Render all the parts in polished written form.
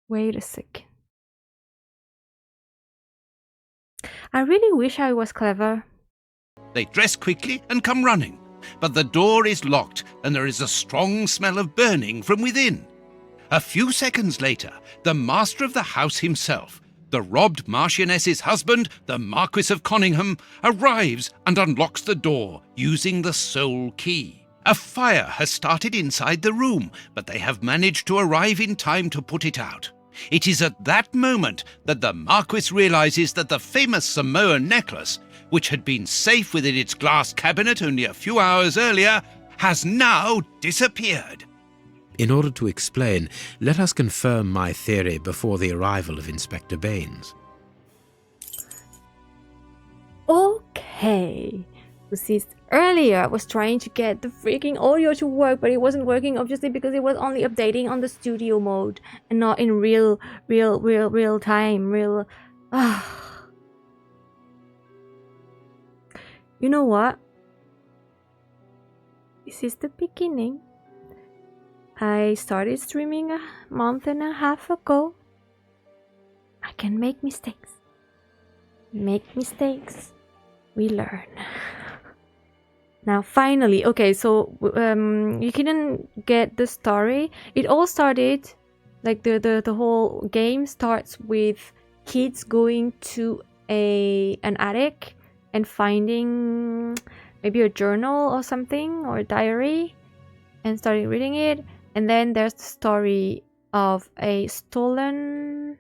Wait a second. I really wish I was clever. They dress quickly and come running, but the door is locked and there is a strong smell of burning from within. A few seconds later, the master of the house himself, the robbed Marchioness's husband, the Marquis of Conyngham, arrives and unlocks the door using the sole key. A fire has started inside the room, but they have managed to arrive in time to put it out. It is at that moment that the Marquis realizes that the famous Samoan necklace, which had been safe within its glass cabinet only a few hours earlier, has now disappeared. In order to explain, let us confirm my theory before the arrival of Inspector Baines. Okay. Since earlier I was trying to get the freaking audio to work, but it wasn't working, obviously, because it was only updating on the studio mode and not in real time. You know what? This is the beginning. I started streaming a month and a half ago. I can make mistakes. We learn. Now finally, okay, so you couldn't get the story. It all started, like the whole game starts with kids going to an attic and finding maybe a journal or something, or a diary, and starting reading it. And then there's the story of a stolen,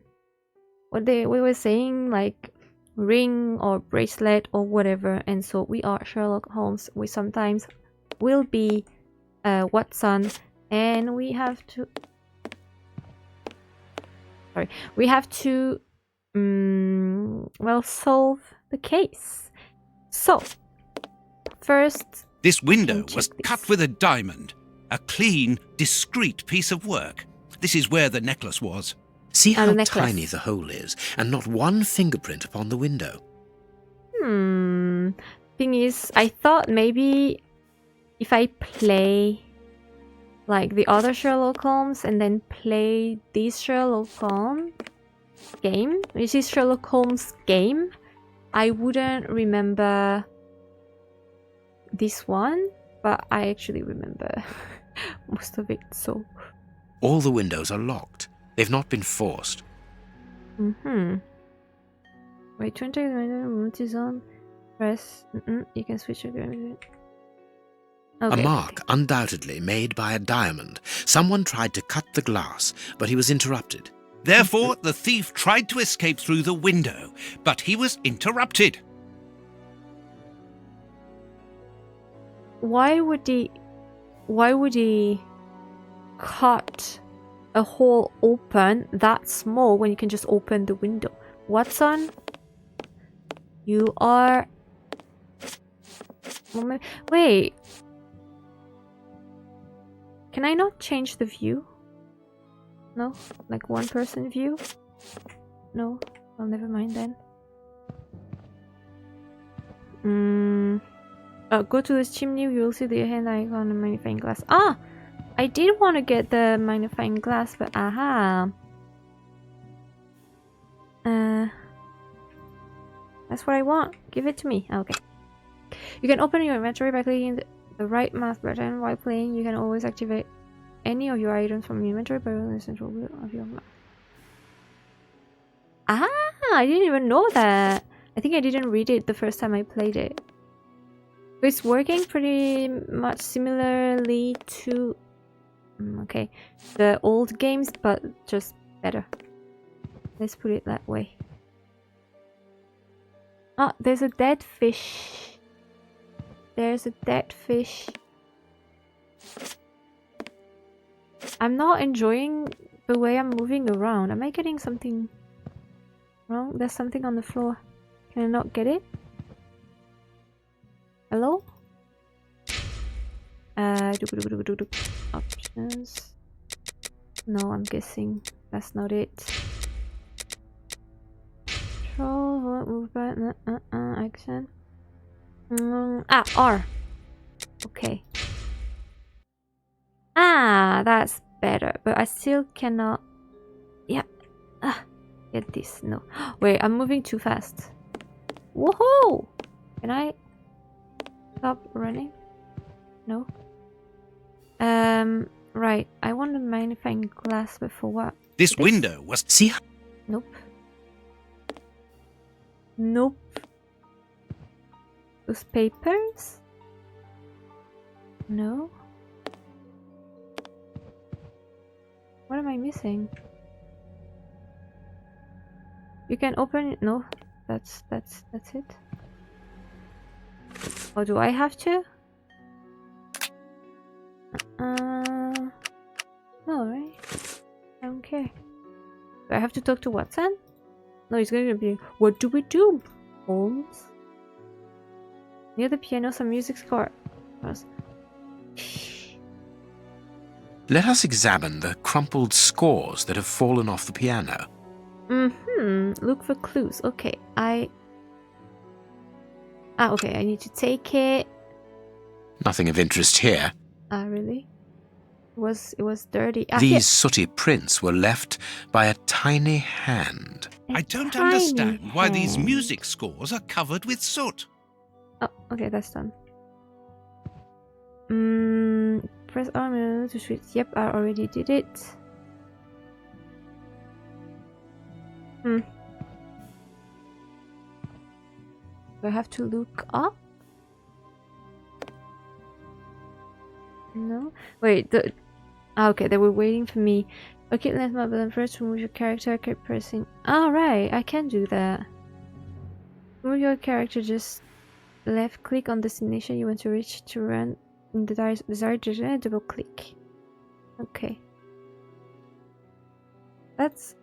what we were saying, like ring or bracelet or whatever. And so we are Sherlock Holmes. We sometimes will be Watson, and we have to well, solve the case. So first, this window was cut with a diamond, a clean, discreet piece of work. This is where the necklace was. See how tiny the hole is, and not one fingerprint upon the window. Thing is, I thought maybe if I play like the other Sherlock Holmes and then play this Sherlock Holmes game, this is Sherlock Holmes game, I wouldn't remember this one, but I actually remember most of it, so... All the windows are locked. They've not been forced. Wait, 20 remote is on. Press. You can switch it. Okay. A mark, undoubtedly made by a diamond. Someone tried to cut the glass, but he was interrupted. Therefore, the thief tried to escape through the window, but he was interrupted. Why would he cut a hole open that small when you can just open the window? Watson, you are... Wait. Can I not change the view? No? Like one person view? No? Well, never mind then. Go to this chimney, you will see the hand icon and magnifying glass. Ah! I did want to get the magnifying glass, but aha! That's what I want. Give it to me. Okay. You can open your inventory by clicking the right mouse button while playing. You can always activate any of your items from your inventory by holding the central wheel of your mouse. Ah! I didn't even know that. I think I didn't read it the first time I played it. It's working pretty much similarly to the old games, but just better. Let's put it that way. Oh, there's a dead fish. There's a dead fish. I'm not enjoying the way I'm moving around. Am I getting something wrong? There's something on the floor. Can I not get it? Hello? Options. No, I'm guessing that's not it. Control, movement, action. R. Okay. Ah, that's better, but I still cannot. Yeah, get this. No. Wait, I'm moving too fast. Woohoo! Can I stop running? No. Right. I want a magnifying glass before what? This window was... See? Nope. Nope. Those papers? No. What am I missing? You can open it. No, that's it. Or do I have to? No, right? I don't care. Do I have to talk to Watson? No, he's going to be. What do we do, Holmes? Near the piano, some music score. Let us examine the crumpled scores that have fallen off the piano. Look for clues. Okay, okay, I need to take it. Nothing of interest here. Really? It was dirty. These sooty prints were left by a tiny hand. I don't understand why these music scores are covered with soot. Oh, okay, that's done. Press R to switch. Yep, I already did it. Do I have to look up? No. Wait. Okay, they were waiting for me. Okay, let's move button first. Remove your character. Keep pressing. Right, I can do that. Move your character. Just left click on destination you want to reach to run in the desired direction and double click. Okay. That's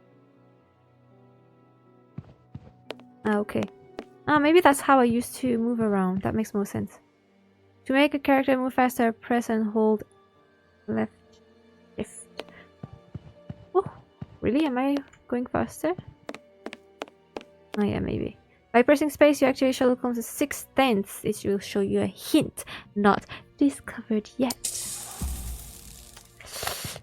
okay. Maybe that's how I used to move around. That makes more sense. To make a character move faster, press and hold left shift. Oh, really? Am I going faster? Oh yeah, maybe. By pressing space, you activate Sherlock Holmes' sixth sense. It will show you a hint not discovered yet.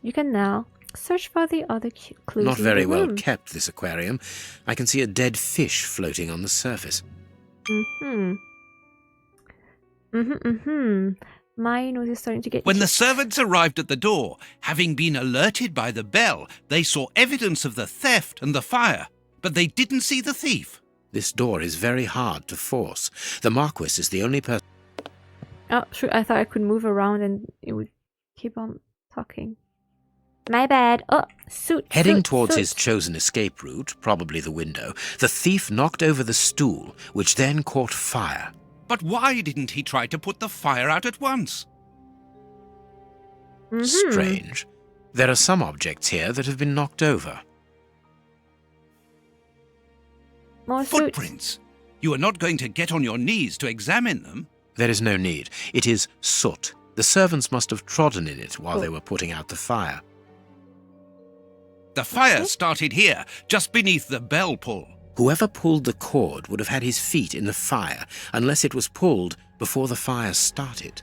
You can now search for the other clues. Not very well kept, this aquarium. I can see a dead fish floating on the surface. My nose is starting to get When the servants arrived at the door, having been alerted by the bell, they saw evidence of the theft and the fire, but they didn't see the thief. This door is very hard to force. The Marquis is the only person... Oh, sure. I thought I could move around and it would keep on talking. My bad. Oh, suit. Heading towards his chosen escape route, probably the window, the thief knocked over the stool, which then caught fire. But why didn't he try to put the fire out at once? Strange. There are some objects here that have been knocked over. More Footprints. You are not going to get on your knees to examine them. There is no need. It is soot. The servants must have trodden in it while they were putting out the fire. The fire started here, just beneath the bell pull. Whoever pulled the cord would have had his feet in the fire, unless it was pulled before the fire started.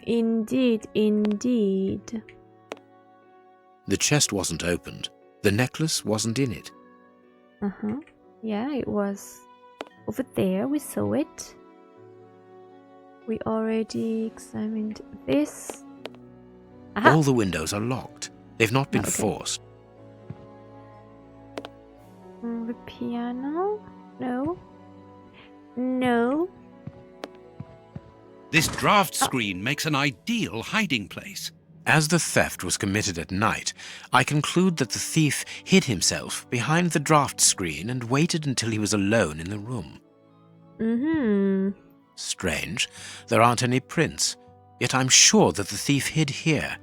Indeed, indeed. The chest wasn't opened. The necklace wasn't in it. Yeah, it was over there. We saw it. We already examined this. All the windows are locked. They've not been forced. The piano? No. No. This draft screen makes an ideal hiding place. As the theft was committed at night, I conclude that the thief hid himself behind the draft screen and waited until he was alone in the room. Strange. There aren't any prints, yet I'm sure that the thief hid here.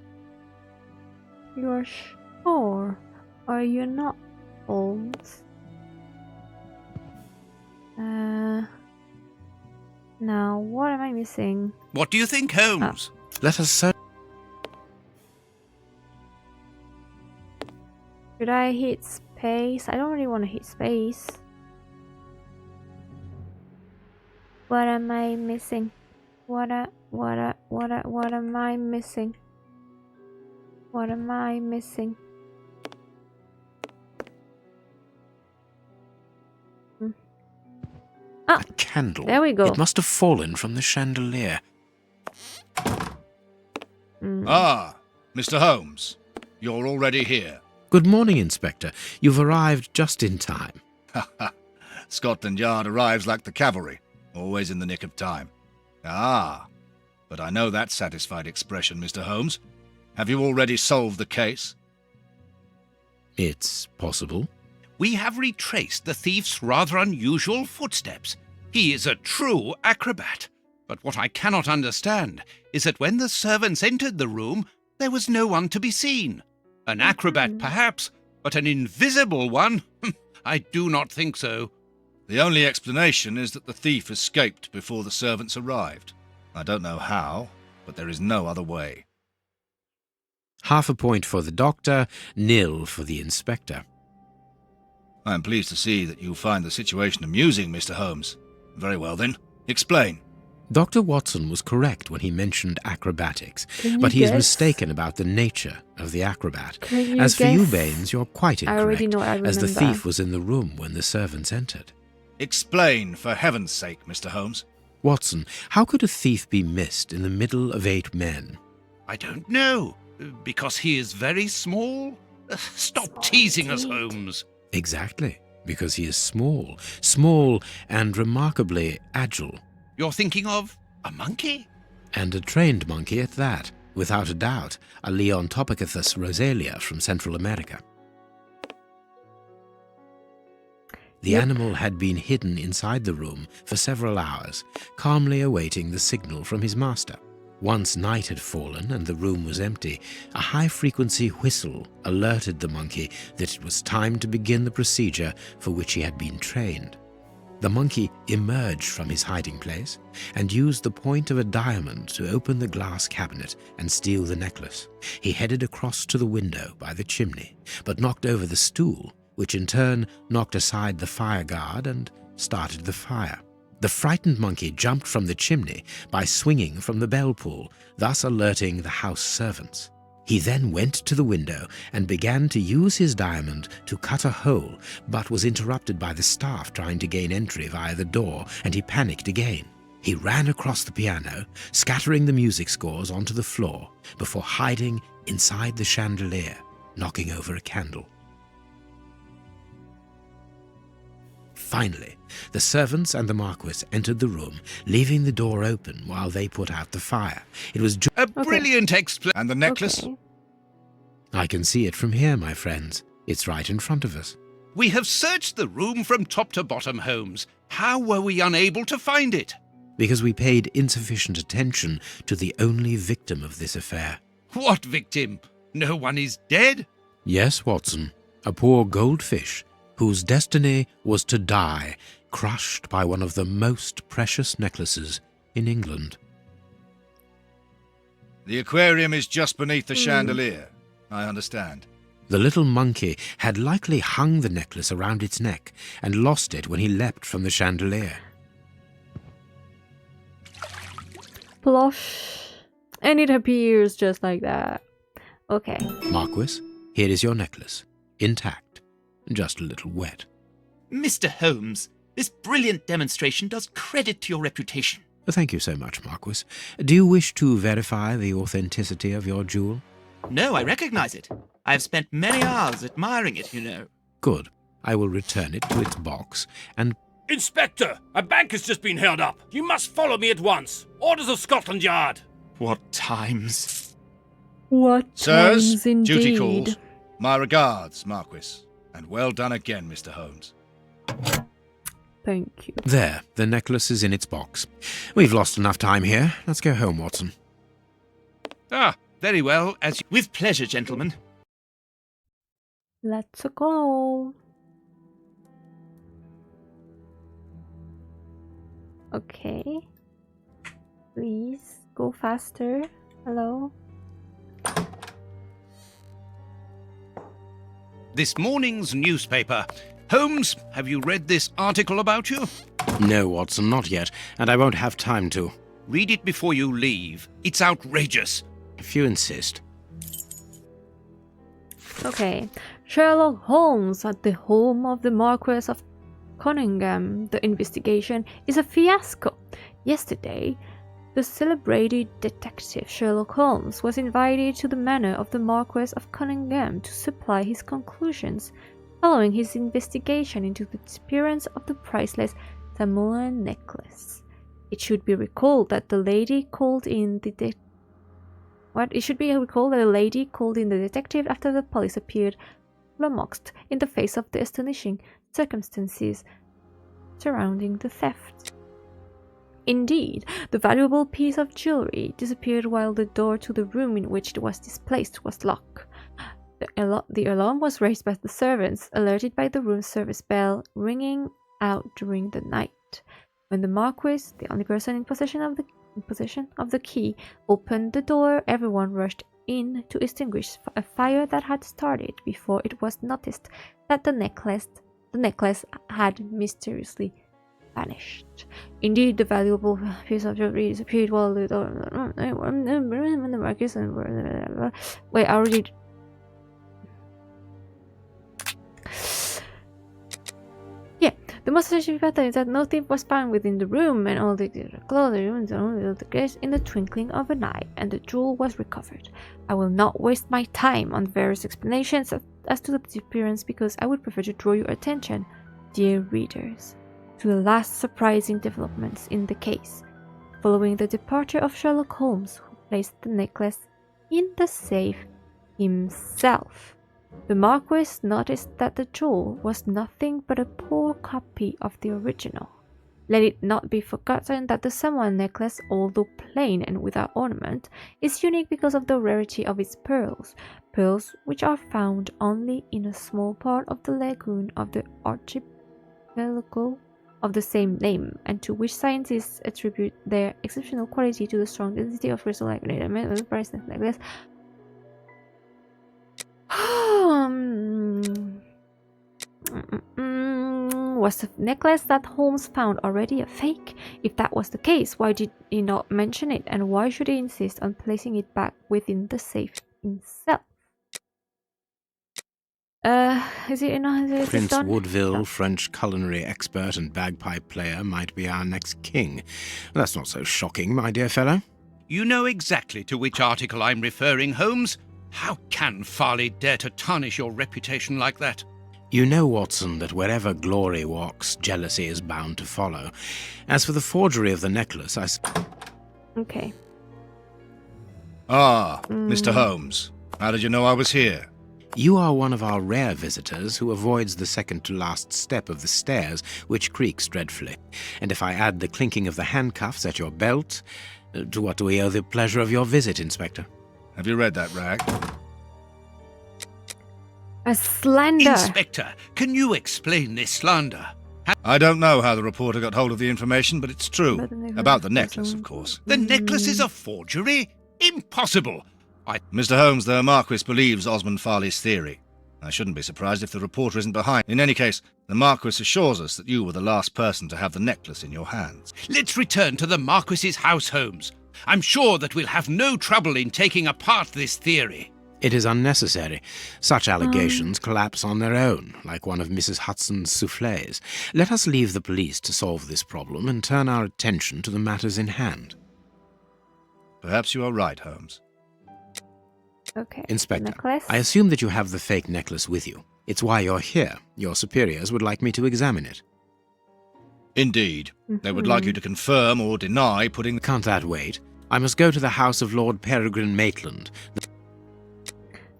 You're sure? Are you not, Holmes? Now, what am I missing? What do you think, Holmes? Let us search. Should I hit space? I don't really want to hit space. What am I missing? What am I missing? What am I missing? Ah, A candle. there we go. It must have fallen from the chandelier. Ah, Mr. Holmes. You're already here. Good morning, Inspector. You've arrived just in time. Scotland Yard arrives like the cavalry, always in the nick of time. Ah, but I know that satisfied expression, Mr. Holmes. Have you already solved the case? It's possible. We have retraced the thief's rather unusual footsteps. He is a true acrobat. But what I cannot understand is that when the servants entered the room, there was no one to be seen. An acrobat, perhaps, but an invisible one? I do not think so. The only explanation is that the thief escaped before the servants arrived. I don't know how, but there is no other way. Half a point for the doctor, nil for the inspector. I am pleased to see that you find the situation amusing, Mr. Holmes. Very well then, explain. Dr. Watson was correct when he mentioned acrobatics, Can you but he is guess? mistaken about the nature of the acrobat. Can you As for you, guess? Baines, you're quite I already incorrect, know, I as the remember. thief was in the room when the servants entered. Explain, for heaven's sake, Mr. Holmes. Watson, how could a thief be missed in the middle of 8 men? I don't know. Because he is very small? Stop teasing us, Holmes. Exactly, because he is small and remarkably agile. You're thinking of a monkey? And a trained monkey at that, without a doubt, a Leontopithecus rosalia from Central America. The animal had been hidden inside the room for several hours, calmly awaiting the signal from his master. Once night had fallen and the room was empty, a high-frequency whistle alerted the monkey that it was time to begin the procedure for which he had been trained. The monkey emerged from his hiding place and used the point of a diamond to open the glass cabinet and steal the necklace. He headed across to the window by the chimney, but knocked over the stool, which in turn knocked aside the fire guard and started the fire. The frightened monkey jumped from the chimney by swinging from the bell pull, thus alerting the house servants. He then went to the window and began to use his diamond to cut a hole, but was interrupted by the staff trying to gain entry via the door, and he panicked again. He ran across the piano, scattering the music scores onto the floor, before hiding inside the chandelier, knocking over a candle. Finally, the servants and the Marquis entered the room, leaving the door open while they put out the fire. It was A brilliant explanation. And the necklace? Okay. I can see it from here, my friends. It's right in front of us. We have searched the room from top to bottom, Holmes. How were we unable to find it? Because we paid insufficient attention to the only victim of this affair. What victim? No one is dead? Yes, Watson, a poor goldfish whose destiny was to die, crushed by one of the most precious necklaces in England. The aquarium is just beneath the chandelier. I understand. The little monkey had likely hung the necklace around its neck and lost it when he leapt from the chandelier. Plosh. And it appears just like that. Okay. Marquis, here is your necklace, intact, just a little wet. Mr. Holmes, this brilliant demonstration does credit to your reputation. Thank you so much, Marquis. Do you wish to verify the authenticity of your jewel? No, I recognize it. I have spent many hours admiring it, you know. Good. I will return it to its box and... Inspector, a bank has just been held up. You must follow me at once. Orders of Scotland Yard. What times? What Sirs, times indeed. duty calls. My regards, Marquis. And well done again, Mr. Holmes. Thank you. There, the necklace is in its box. We've lost enough time here. Let's go home, Watson. Ah, very well, as you... With pleasure, gentlemen. Let's go. Okay. Please go faster. Hello. This morning's newspaper. Holmes, have you read this article about you? No, Watson, not yet, and I won't have time to. Read it before you leave. It's outrageous. If you insist. Okay. Sherlock Holmes at the home of the Marquis of Cunningham, the investigation is a fiasco. Yesterday, the celebrated detective Sherlock Holmes was invited to the manor of the Marquess of Cunningham to supply his conclusions following his investigation into the disappearance of the priceless Samoan necklace. It should be recalled that the lady called in the detective after the police appeared flummoxed in the face of the astonishing circumstances surrounding the theft. Indeed, the valuable piece of jewelry disappeared while the door to the room in which it was displaced was locked. The alarm was raised by the servants, alerted by the room service bell ringing out during the night. When the Marquis, the only person in possession of the key, opened the door, everyone rushed in to extinguish a fire that had started before it was noticed that the necklace had mysteriously vanished. Indeed, the valuable piece of jewelry disappeared while the Marquis wait, I already. Yeah, the most essential factor is that no thief was found within the room, and all the clothes in the twinkling of an eye, and the jewel was recovered. I will not waste my time on various explanations as to the disappearance because I would prefer to draw your attention, dear readers, to the last surprising developments in the case. Following the departure of Sherlock Holmes, who placed the necklace in the safe himself, the Marquis noticed that the jewel was nothing but a poor copy of the original. Let it not be forgotten that the Samoan necklace, although plain and without ornament, is unique because of the rarity of its pearls which are found only in a small part of the lagoon of the archipelago of the same name, and to which scientists attribute their exceptional quality to the strong density of crystal like priceless necklace. Was the necklace that Holmes found already a fake? If that was the case, why did he not mention it, and why should he insist on placing it back within the safe itself? Is it enough? Prince Woodville, French culinary expert and bagpipe player, might be our next king. That's not so shocking, my dear fellow. You know exactly to which article I'm referring, Holmes. How can Farley dare to tarnish your reputation like that? You know, Watson, that wherever glory walks, jealousy is bound to follow. As for the forgery of the necklace, Okay. Ah, Mr. Holmes. How did you know I was here? You are one of our rare visitors who avoids the second-to-last step of the stairs, which creaks dreadfully. And if I add the clinking of the handcuffs at your belt, to what do we owe the pleasure of your visit, Inspector? Have you read that rag? A slander. Inspector, can you explain this slander? I don't know how the reporter got hold of the information, but it's true. About the necklace, of course. The necklace is a forgery? Impossible! Mr. Holmes, the Marquis believes Osmond Farley's theory. I shouldn't be surprised if the reporter isn't behind. In any case, the Marquis assures us that you were the last person to have the necklace in your hands. Let's return to the Marquis's house, Holmes. I'm sure that we'll have no trouble in taking apart this theory. It is unnecessary. Such allegations collapse on their own, like one of Mrs. Hudson's soufflés. Let us leave the police to solve this problem and turn our attention to the matters in hand. Perhaps you are right, Holmes. Okay. Inspector, necklace. I assume that you have the fake necklace with you. It's why you're here. Your superiors would like me to examine it. Indeed. They would like you to confirm or deny putting... Can't that wait? I must go to the house of Lord Peregrine Maitland.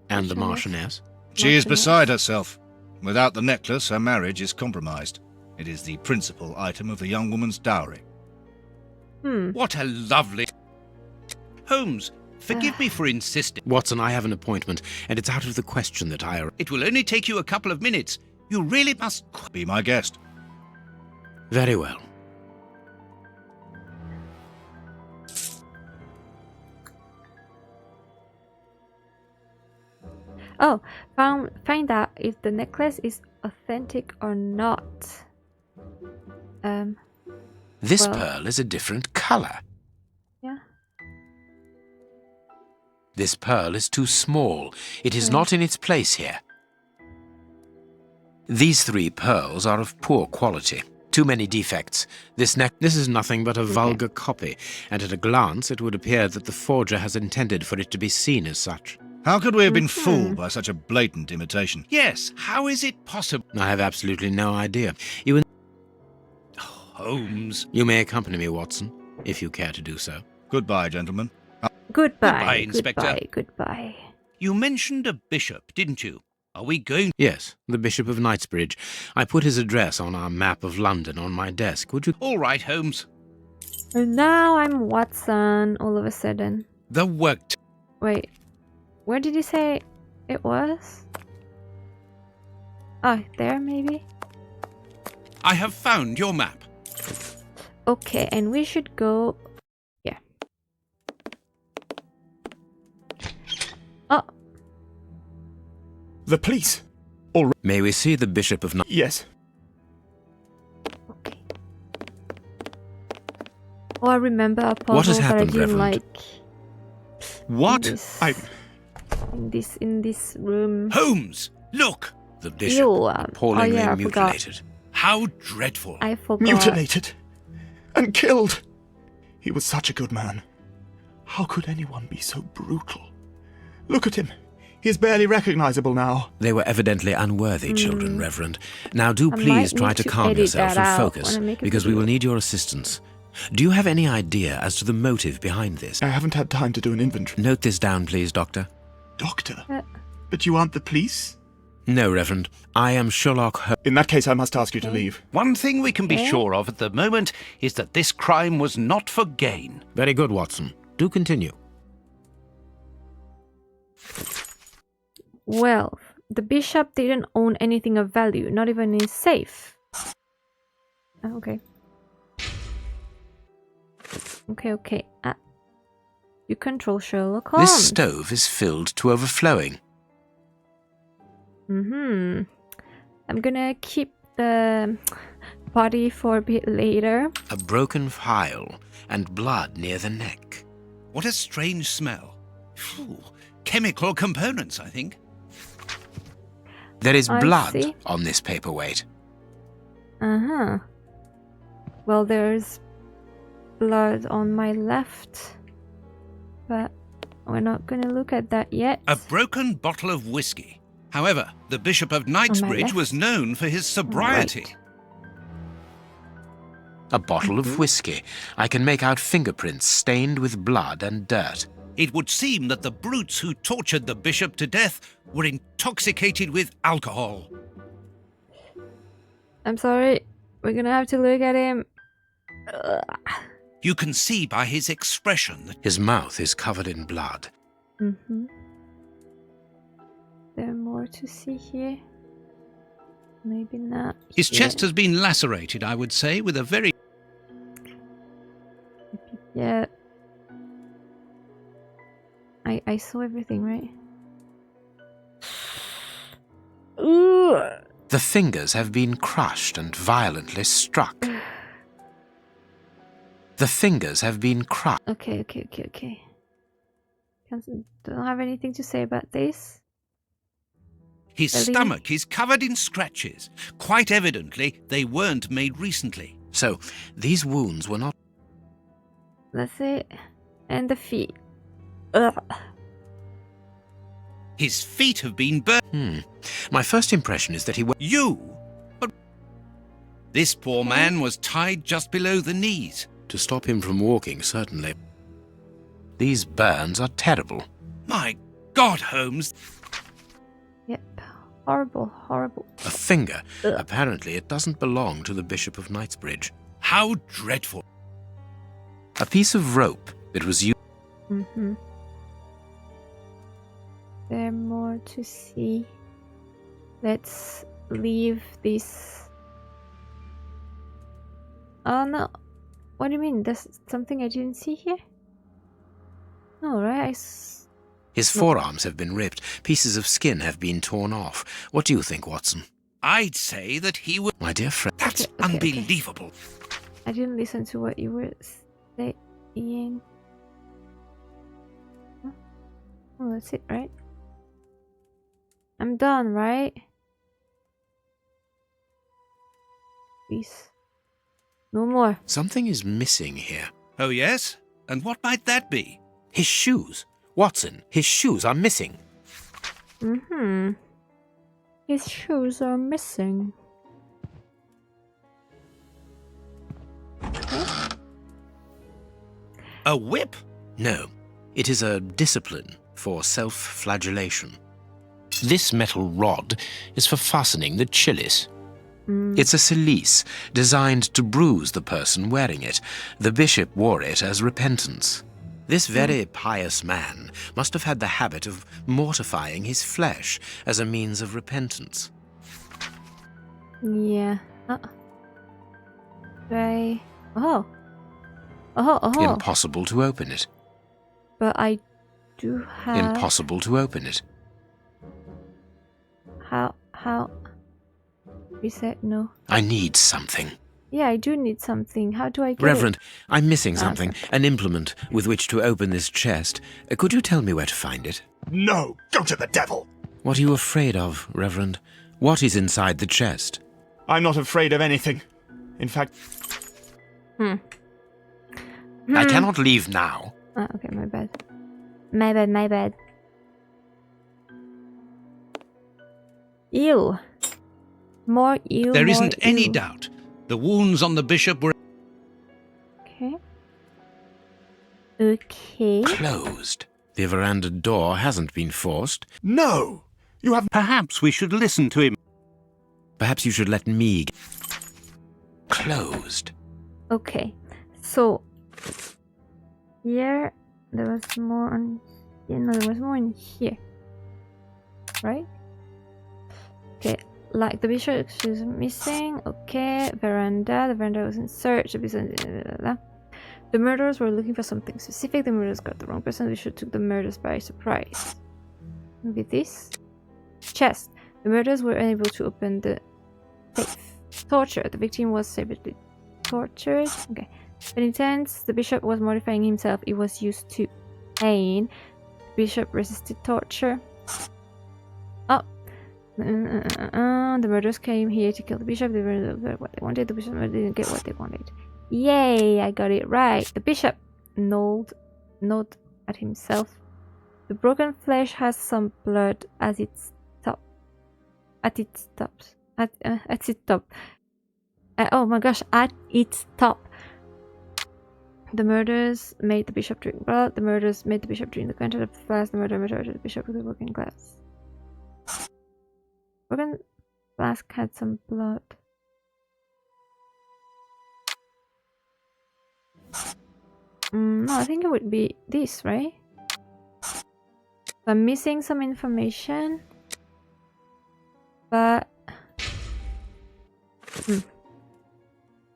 And the Marchioness? She is beside herself. Without the necklace, her marriage is compromised. It is the principal item of the young woman's dowry. What a lovely... Holmes, forgive me for insisting. Watson, I have an appointment, and it's out of the question that I... It will only take you a couple of minutes. You really must... Be my guest. Very well. Oh, find out if the necklace is authentic or not. This well, pearl is a different color. Yeah. This pearl is too small. It is not in its place here. These 3 pearls are of poor quality. Too many defects. This is nothing but a vulgar copy, and at a glance it would appear that the forger has intended for it to be seen as such. How could we have been fooled by such a blatant imitation? Yes, how is it possible? I have absolutely no idea. Holmes. You may accompany me, Watson, if you care to do so. Goodbye, gentlemen. Goodbye, Inspector. Goodbye. You mentioned a bishop, didn't you? Are we going? Yes, the Bishop of Knightsbridge. I put his address on our map of London on my desk. Would you... All right, Holmes. And now I'm Watson all of a sudden. The work. Wait, where did you say it was? Oh, there maybe? I have found your map. Okay, and we should go... Yeah. Oh, The police. May we see the Bishop of Yes. okay. Oh, I remember a puzzle What has that I happened, didn't Reverend? like. What? In this room. Holmes, look! The Bishop, Ew, appallingly yeah, I forgot. mutilated. How dreadful. I forgot. Mutilated. And killed. He was such a good man. How could anyone be so brutal? Look at him. He is barely recognizable now. They were evidently unworthy children, Reverend. Now do I please might try need to to calm edit yourself that and out focus, when I make a because we video. will need your assistance. Do you have any idea as to the motive behind this? I haven't had time to do an inventory. Note this down, please, Doctor. Doctor? Uh. But you aren't the police? No, Reverend. I am Sherlock Holmes. In that case, I must ask you to leave. One thing we can be Eh? sure of at the moment is that this crime was not for gain. Very good, Watson. Do continue. Well, the bishop didn't own anything of value, not even his safe. Oh, okay. Okay. You control Sherlock Holmes. This stove is filled to overflowing. I'm gonna keep the body for a bit later. A broken phial and blood near the neck. What a strange smell. Phew. Chemical components, I think. There is I blood see. on this paperweight. Well, there's blood on my left, but we're not gonna look at that yet. A broken bottle of whiskey. However, the Bishop of Knightsbridge left. was known for his sobriety. Right. A bottle of whiskey. I can make out fingerprints stained with blood and dirt. It would seem that the brutes who tortured the bishop to death were intoxicated with alcohol. I'm sorry, we're gonna have to look at him. Ugh. You can see by his expression that His mouth is covered in blood. There more to see here? Maybe not. his here. chest has been lacerated, I would say, with a very... Yeah. I saw everything, right? Ooh. The fingers have been crushed and violently struck. The fingers have been crushed. Okay. Don't have anything to say about this. His Really? stomach is covered in scratches. Quite evidently, they weren't made recently. So, these wounds were not... That's it. And the feet. Ugh. His feet have been burned. My first impression is that he... You? But this poor man was tied just below the knees. To stop him from walking, certainly. These burns are terrible. My God, Holmes. Yep. Horrible. A finger. Ugh. Apparently, it doesn't belong to the Bishop of Knightsbridge. How dreadful. A piece of rope that was used... There more to see. Let's leave this. Oh no. What do you mean? There's something I didn't see here? No, right? His forearms have been ripped. Pieces of skin have been torn off. What do you think, Watson? I'd say that he was... My dear friend... That's Okay. unbelievable. I didn't listen to what you were saying. Huh? Oh, that's it, right? I'm done, right? Please. No more. Something is missing here. Oh, yes? And what might that be? His shoes. Watson, his shoes are missing. Mm-hmm. His shoes are missing. A whip? No, it is a discipline for self-flagellation. This metal rod is for fastening the chilies. It's a cilice designed to bruise the person wearing it. The bishop wore it as repentance. This very pious man must have had the habit of mortifying his flesh as a means of repentance. Yeah. Right. Oh. Oh. Impossible to open it. But I do have... Impossible to open it. How? Reset? No. I need something. Yeah, I do need something. How do I get Reverend, it? I'm missing something. Okay. An implement with which to open this chest. Could you tell me where to find it? No, go to the devil. What are you afraid of, Reverend? What is inside the chest? I'm not afraid of anything. In fact, I cannot leave now. Okay, my bad. My bad. Ew. More ew. There more isn't any ew. doubt. The wounds on the bishop were... Okay. Closed. The veranda door hasn't been forced. no! You have... Perhaps we should listen to him. Perhaps you should let me... Closed. Okay. So here there was more on here. No, there was more in here. Right? Okay. Like the bishop, she's missing. Okay. Veranda. The veranda was in search. The murderers were looking for something specific. The murderers got the wrong person. The bishop took the murders by surprise. Maybe this. Chest. The murderers were unable to open the safe. Torture. The victim was severely tortured. Okay. Penitence. The bishop was mortifying himself. It was used to pain. The bishop resisted torture. Oh. The murderers came here to kill the bishop. They were what they wanted. The bishop didn't get what they wanted. Yay! I got it right. The bishop nodded at himself. The broken flesh has some blood at its top. At its top. Oh my gosh! At its top. The murders made the bishop drink blood. The murders made the bishop drink the contents of the flask. The murderer murdered the bishop with a broken glass. Broken flask had some blood. No, I think it would be this, right? I'm missing some information, but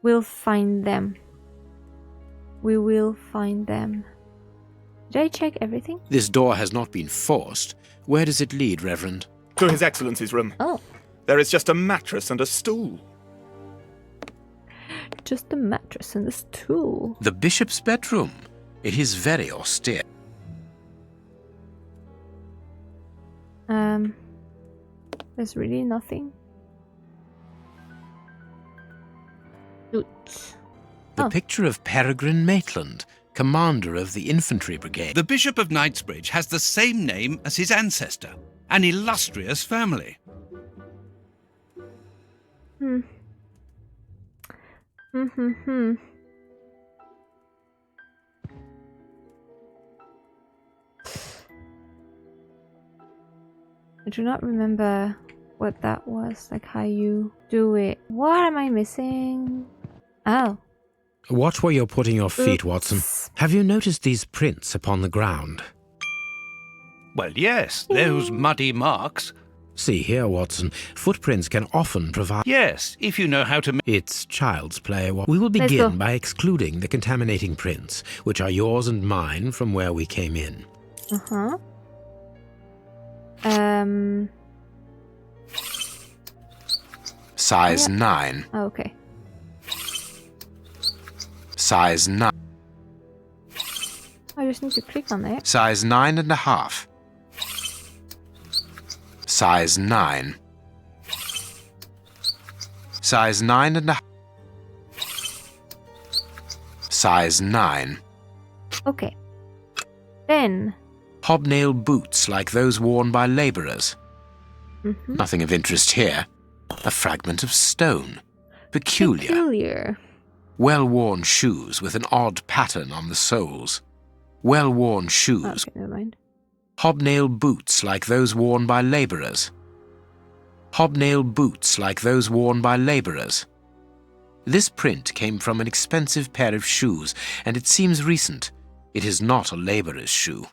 we'll find them. We will find them. Did I check everything? This door has not been forced. Where does it lead, Reverend? To His Excellency's room. Oh. There is just a mattress and a stool. Just a mattress and a stool. The bishop's bedroom. It is very austere. There's really nothing. Shoot. The picture of Peregrine Maitland, commander of the infantry brigade. The Bishop of Knightsbridge has the same name as his ancestor. An illustrious family. I do not remember what that was, like how you do it. What am I missing? Oh. Watch where you're putting your feet, Watson. Oops. Have you noticed these prints upon the ground? Well, yes, those muddy marks. See here, Watson. Footprints can often provide... Yes, if you know how to... It's child's play. We will Let's begin go. by excluding the contaminating prints, which are yours and mine from where we came in. Uh-huh. Size 9. Oh, okay. Size 9. I just need to click on it. Size 9.5. Size 9. Size 9.5. Size 9. Okay. Then. Hobnail boots like those worn by labourers. Nothing of interest here. A fragment of stone. Peculiar. Well-worn shoes with an odd pattern on the soles. Well-worn shoes. Okay, never mind. Hobnail boots like those worn by labourers. Hobnail boots like those worn by labourers. This print came from an expensive pair of shoes, and it seems recent. It is not a labourer's shoe.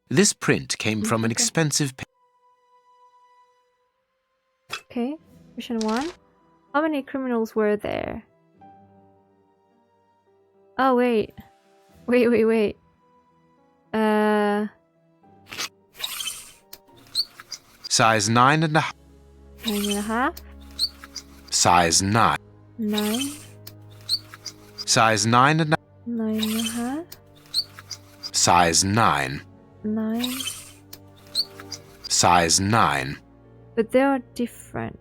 This print came from an expensive pair. Okay, mission 1. How many criminals were there? Oh, wait. Wait. Size 9.5. 9.5. Size 9. 9. Size 9.5. 9.5. Size 9. 9. Size 9. But they are different.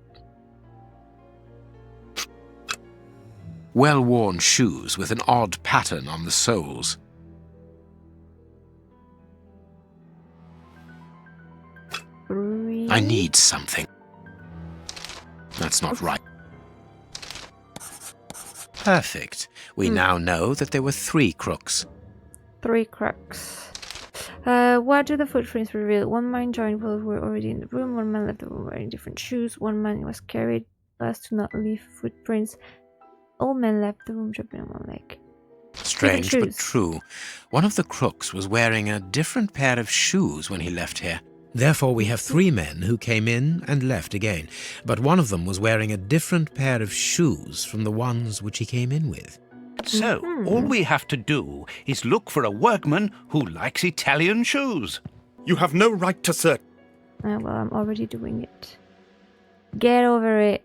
Well-worn shoes with an odd pattern on the soles. Really? I need something. That's not right. Perfect. We now know that there were 3 crooks. 3 crooks. What do the footprints reveal? One man joined both were already in the room. One man left the room wearing different shoes. One man was carried thus to not leave footprints. All men left the room dropping on one leg. Strange Different but shoes. true. One of the crooks was wearing a different pair of shoes when he left here. Therefore, we have 3 men who came in and left again, but one of them was wearing a different pair of shoes from the ones which he came in with. So, all we have to do is look for a workman who likes Italian shoes. You have no right to search. Well, I'm already doing it. Get over it.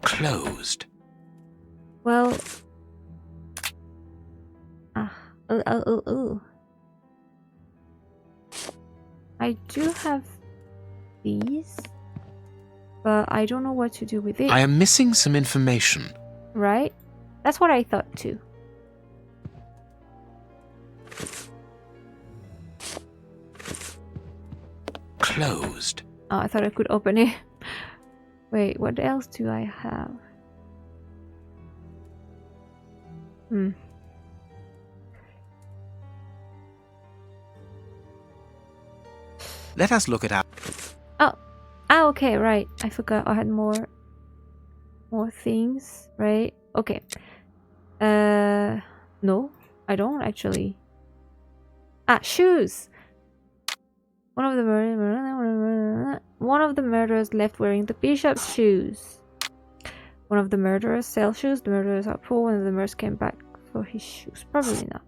Closed. Well. I do have these, but I don't know what to do with it. I am missing some information. Right? That's what I thought too. Closed. Oh, I thought I could open it. Wait, what else do I have? Let us look at our... Oh, okay, right. I forgot I had more things, right? Okay. No, I don't actually. Shoes. One of the murderers left wearing the bishop's shoes. One of the murderers sell shoes. The murderers are poor. One of the murderers came back for his shoes. Probably not.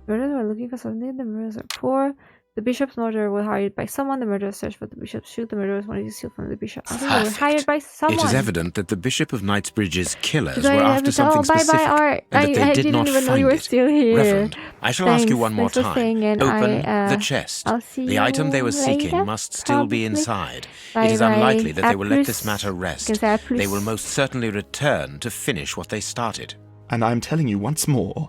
The murderers were looking for something. The murderers are poor. The bishop's murderer was hired by someone. The murderers searched for the bishop's shoe. The murderers wanted to steal from the bishop. I think they were hired by someone. It is evident that the Bishop of Knightsbridge's killers Did were I after ever- something bye specific, bye, Art. and that they I did didn't not even know find you were it. still here. Reverend, I shall ask you one more Thanks for time. saying, and Open I, the chest. I'll see The item they were you seeking later, must still be probably. inside. Bye It is bye. unlikely that they will let À this plus. matter rest. Can say à plus. They will most certainly return to finish what they started. And I'm telling you once more,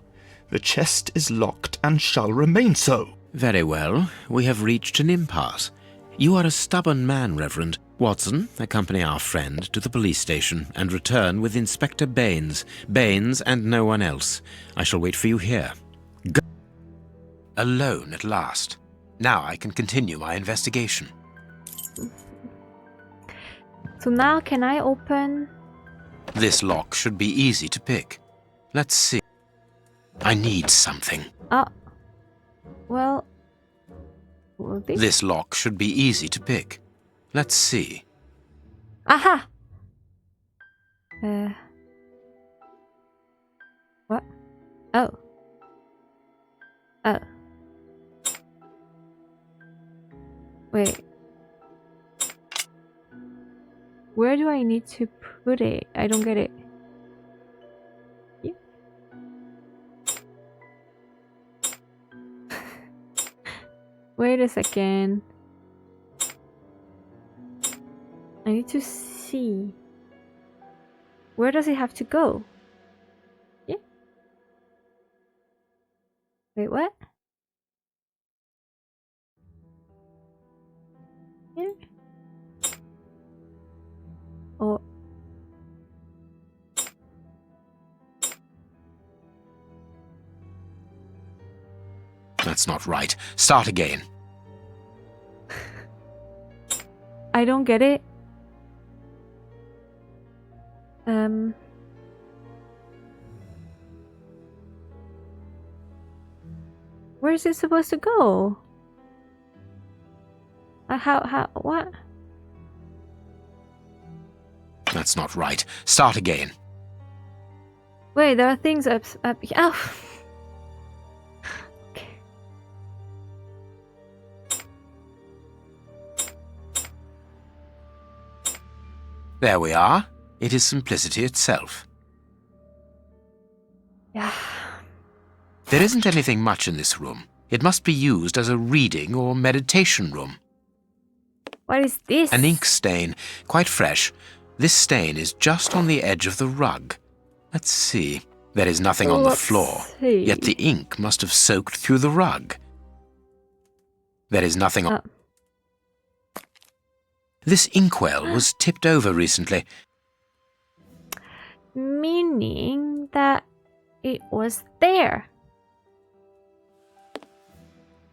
the chest is locked and shall remain so. Very well. We have reached an impasse. You are a stubborn man, Reverend. Watson, accompany our friend to the police station and return with Inspector Baines. Baines and no one else. I shall wait for you here. Go. Alone at last. Now I can continue my investigation. So now can I open? This lock should be easy to pick. Let's see. I need something. Well, This lock should be easy to pick. Let's see. Aha! What? Oh. Wait. Where do I need to put it? I don't get it. Yeah. Wait a second. I need to see. Where does he have to go? Yeah. Wait, what? Yeah. Or That's not right. Start again. I don't get it. Where is it supposed to go? How, what? That's not right. Start again. Wait, there are things up here. Oh. Okay. There we are. It is simplicity itself. Yeah. There isn't anything much in this room. It must be used as a reading or meditation room. What is this? An ink stain, quite fresh. This stain is just on the edge of the rug. Let's see. There is nothing on the Let's floor, see. yet the ink must have soaked through the rug. There is nothing on... This inkwell was tipped over recently. Meaning that it was there.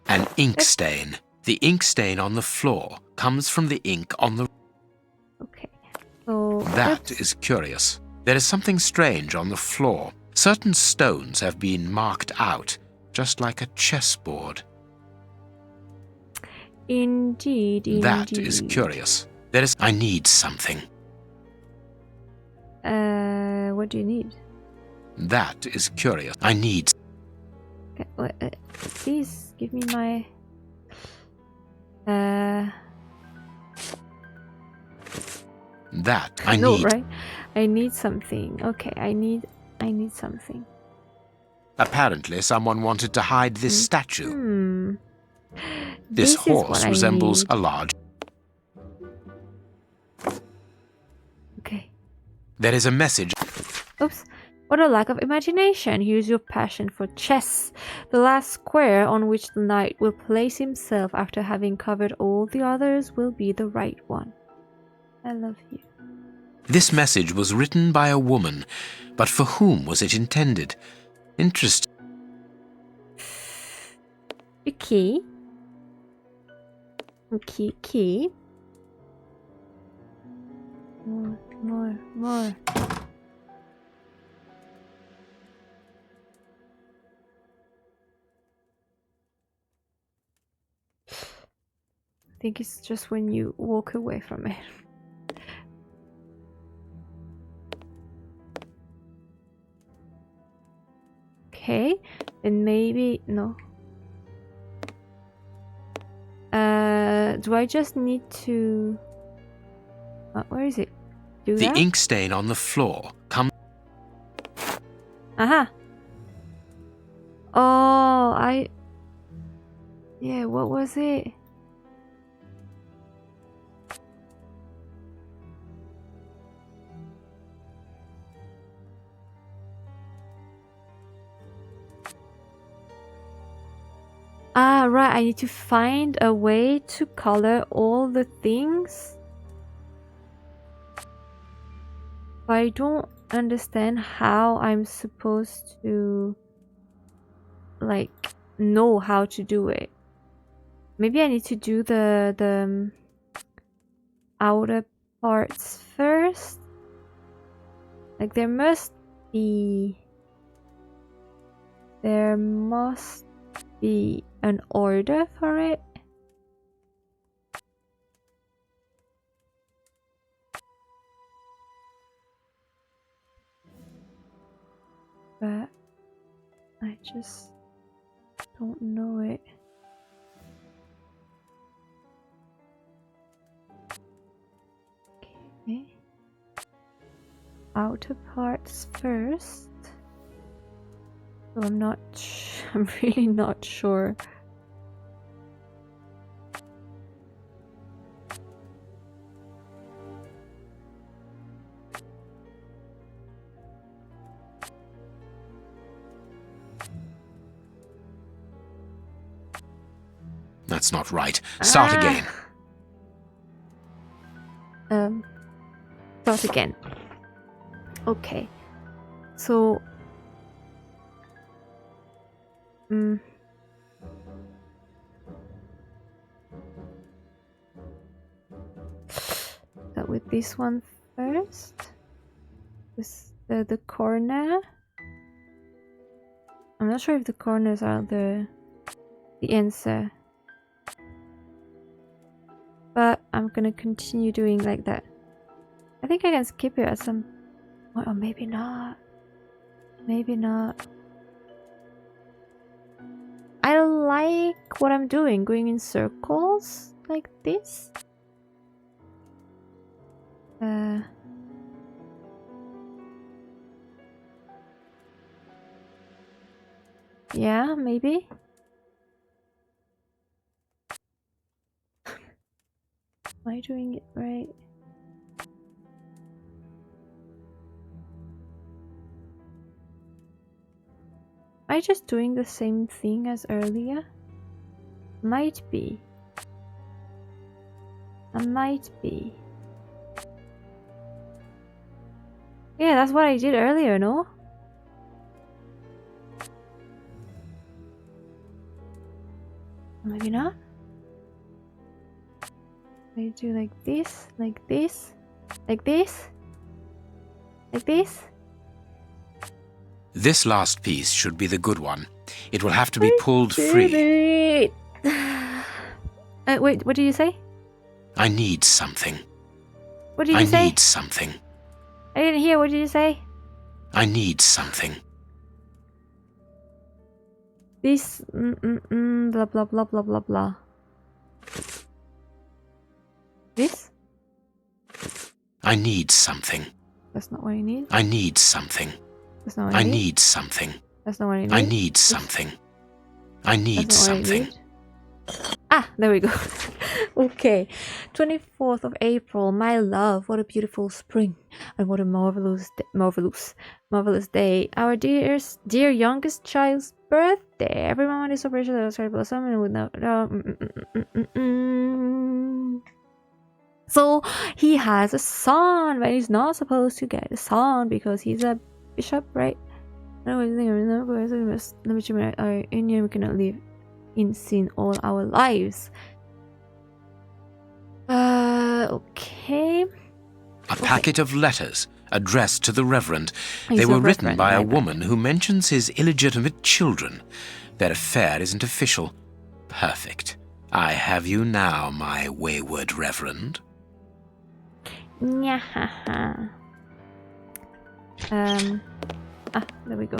An ink stain. The ink stain on the floor comes from the ink on the... Okay. So That is curious. There is something strange on the floor. Certain stones have been marked out, just like a chessboard. Indeed. That is curious. There is... I need something. What do you need? That is curious. I need... Okay, please give me my... That I no, need. right? I need something. Okay, I need something. Apparently, someone wanted to hide this statue. This This is horse what I resembles need. a large... Okay. There is a message. Oops. What a lack of imagination. Use your passion for chess. The last square on which the knight will place himself after having covered all the others will be the right one. I love you. This message was written by a woman, but for whom was it intended? Interesting. Okay. Okay. More. I think it's just when you walk away from it. Okay, and maybe no. Do I just need to? Where is it? Do The that? ink stain on the floor comes... Aha. Oh, yeah, what was it? Ah, right, I need to find a way to color all the things. But I don't understand how I'm supposed to, like, know how to do it. Maybe I need to do the outer parts first. Like, there must be an order for it. But I just don't know it. Okay. Outer parts first. So I'm really not sure. That's not right. Start again. Start again. Okay. So... Start with this one first. With the corner. I'm not sure if the corners are the answer. But I'm gonna continue doing like that. I think I can skip it at some point, or maybe not. Maybe not. I like what I'm doing, going in circles like this. Yeah, maybe. Am I doing it right? Am I just doing the same thing as earlier? Might be. I might be. Yeah, that's what I did earlier, no? Maybe not. I do like this, like this, like this, like this. This last piece should be the good one. It will have to be pulled free. Wait, what did you say? I need something. What did you say? I need something. I didn't hear. What did you say? I need something. This blah blah blah blah blah blah. This? I need something. That's not what I need. I need something. That's not what I I need. need something. That's not what I need. I need something. I need That's not what I something. need. Ah, there we go. Okay. 24th of April, my love. What a beautiful spring. And what a marvelous day. Our dear youngest child's birthday. Every moment is so precious that I was trying to blossom and would not. So he has a son, but he's not supposed to get a son because he's a bishop, right? No, we cannot live in sin all our lives. Okay. A packet of letters addressed to the Reverend. He's They a were written reverend, by a right, woman who mentions his illegitimate children. Their affair isn't official. Perfect. I have you now, my wayward Reverend. Nyahaha. There we go.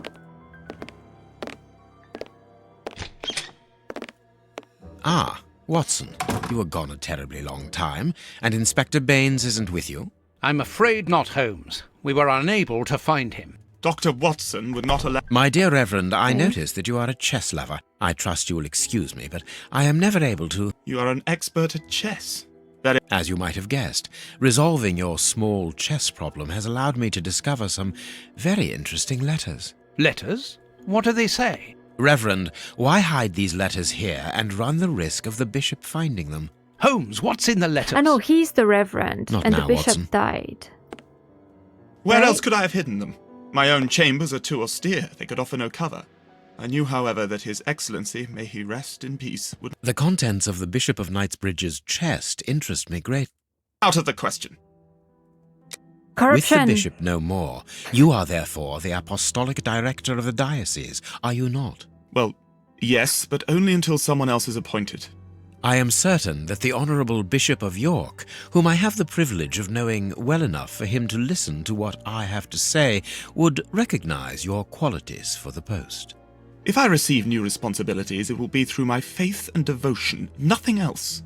Ah, Watson, you were gone a terribly long time, and Inspector Baines isn't with you? I'm afraid not, Holmes. We were unable to find him. Dr. Watson would not allow... My dear Reverend, I notice that you are a chess lover. I trust you will excuse me, but I am never able to... You are an expert at chess. As you might have guessed, resolving your small chess problem has allowed me to discover some very interesting letters. Letters? What do they say? Reverend, why hide these letters here and run the risk of the bishop finding them? Holmes, what's in the letters? I know he's the Reverend, Not and now, the bishop Watson. died. Where Right? else could I have hidden them? My own chambers are too austere, they could offer no cover. I knew, however, that His Excellency, may he rest in peace, would... The contents of the Bishop of Knightsbridge's chest interest me greatly. Out of the question. Corruption. With the bishop no more, you are therefore the apostolic director of the diocese, are you not? Well, yes, but only until someone else is appointed. I am certain that the Honourable Bishop of York, whom I have the privilege of knowing well enough for him to listen to what I have to say, would recognise your qualities for the post. If I receive new responsibilities, it will be through my faith and devotion, nothing else.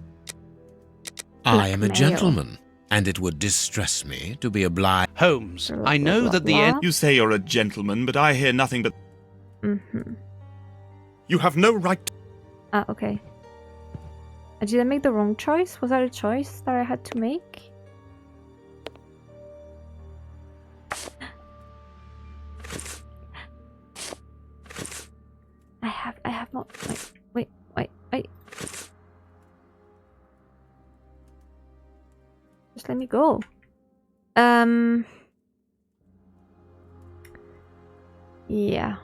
I am a Blackmail. gentleman, and it would distress me to be obliged. Holmes, Blah, I blah, know blah, that the blah. end... You say you're a gentleman, but I hear nothing but... You have no right... Ah, okay. Did I make the wrong choice? Was that a choice that I had to make? I have not... Wait. Just let me go. Yeah.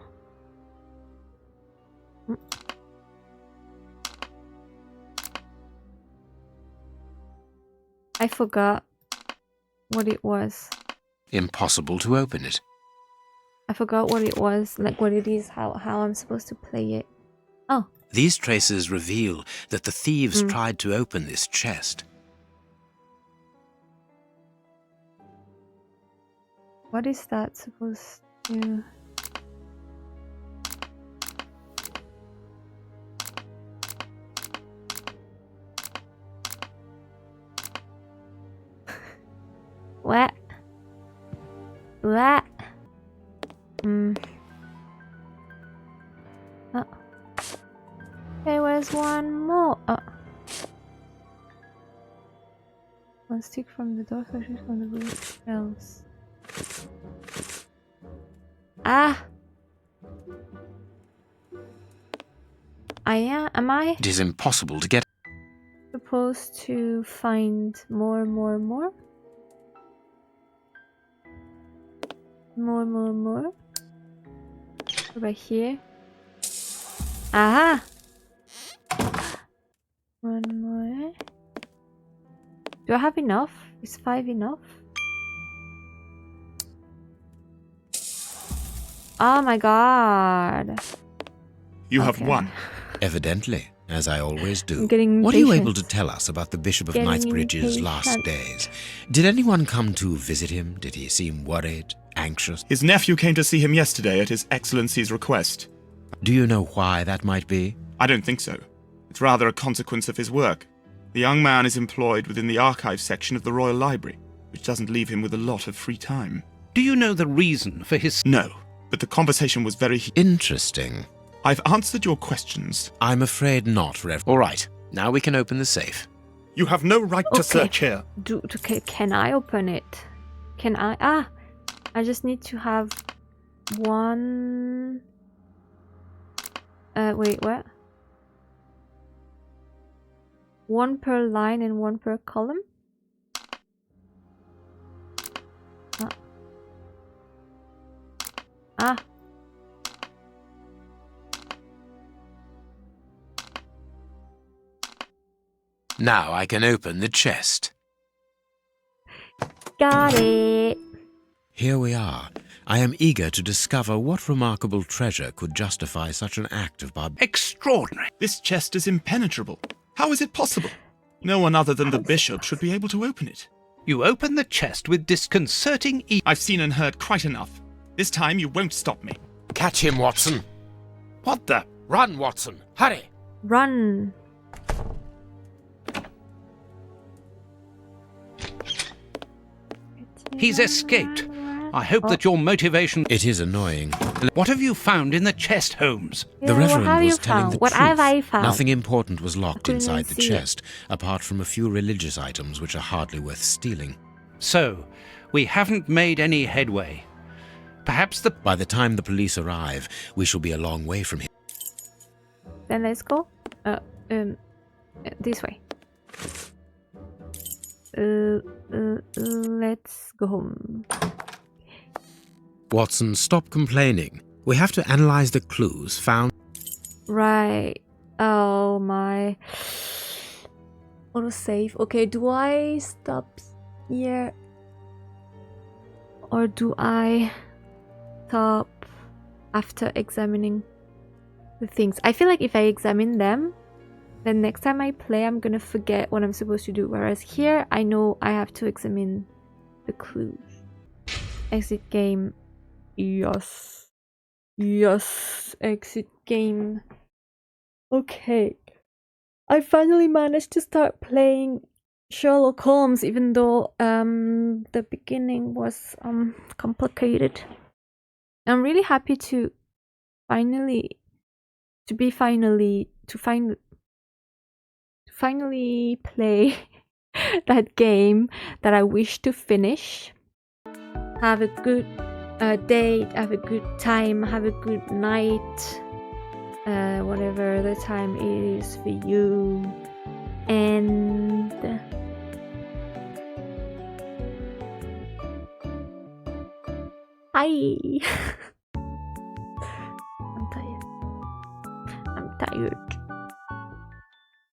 I forgot what it was. Impossible to open it. I forgot what it was, like what it is, how I'm supposed to play it. Oh. These traces reveal that the thieves tried to open this chest. What is that supposed to... What? What? Oh. There was one more. Oh. One stick from the door, so she's from the blue shells. Ah! Am I It is impossible to get. supposed to find more? More? Over here. Aha! One more. Do I have enough? Is 5 enough? Oh my god. You have Okay. won. Evidently, as I always do. I'm getting What are you impatient. able to tell us about the Bishop of Getting Knightsbridge's last impatient. days? Did anyone come to visit him? Did he seem worried, anxious? His nephew came to see him yesterday at His Excellency's request. Do you know why that might be? I don't think so. It's rather a consequence of his work. The young man is employed within the archives section of the Royal Library, which doesn't leave him with a lot of free time. Do you know the reason for his... No, but the conversation was very Interesting. I've answered your questions. I'm afraid not, Rev. All right, now we can open the safe. You have no right to Okay. search here. Can I open it? Can I? Ah! I just need to have one... wait, what? One per line and one per column? Ah. Now I can open the chest. Got it! Here we are. I am eager to discover what remarkable treasure could justify such an act of Extraordinary. This chest is impenetrable. How is it possible? No one other than the bishop should be able to open it. You open the chest with disconcerting ease. I've seen and heard quite enough. This time you won't stop me. Catch him, Watson. What the? Run, Watson. Hurry. Run! He's escaped. I hope that your motivation... It is annoying. What have you found in the chest, Holmes? The Yeah, what Reverend have was you telling found? the What truth. have I found? Nothing important was locked couldn't inside even the see it. chest, apart from a few religious items which are hardly worth stealing. So, we haven't made any headway. Perhaps the... By the time the police arrive, we shall be a long way from here. Then let's go. This way. Let's go home. Watson, stop complaining. We have to analyze the clues found. Right. Oh my. Autosave. Okay, do I stop here? Or do I stop after examining the things? I feel like if I examine them, then next time I play, I'm gonna forget what I'm supposed to do. Whereas here, I know I have to examine the clues. Exit game. Yes. Yes. Exit game. Okay. I finally managed to start playing Sherlock Holmes, even though the beginning was complicated. I'm really happy to finally play that game that I wish to finish. Have a good day, have a good time, have a good night, whatever the time is for you, and Bye. I'm tired. I'm tired.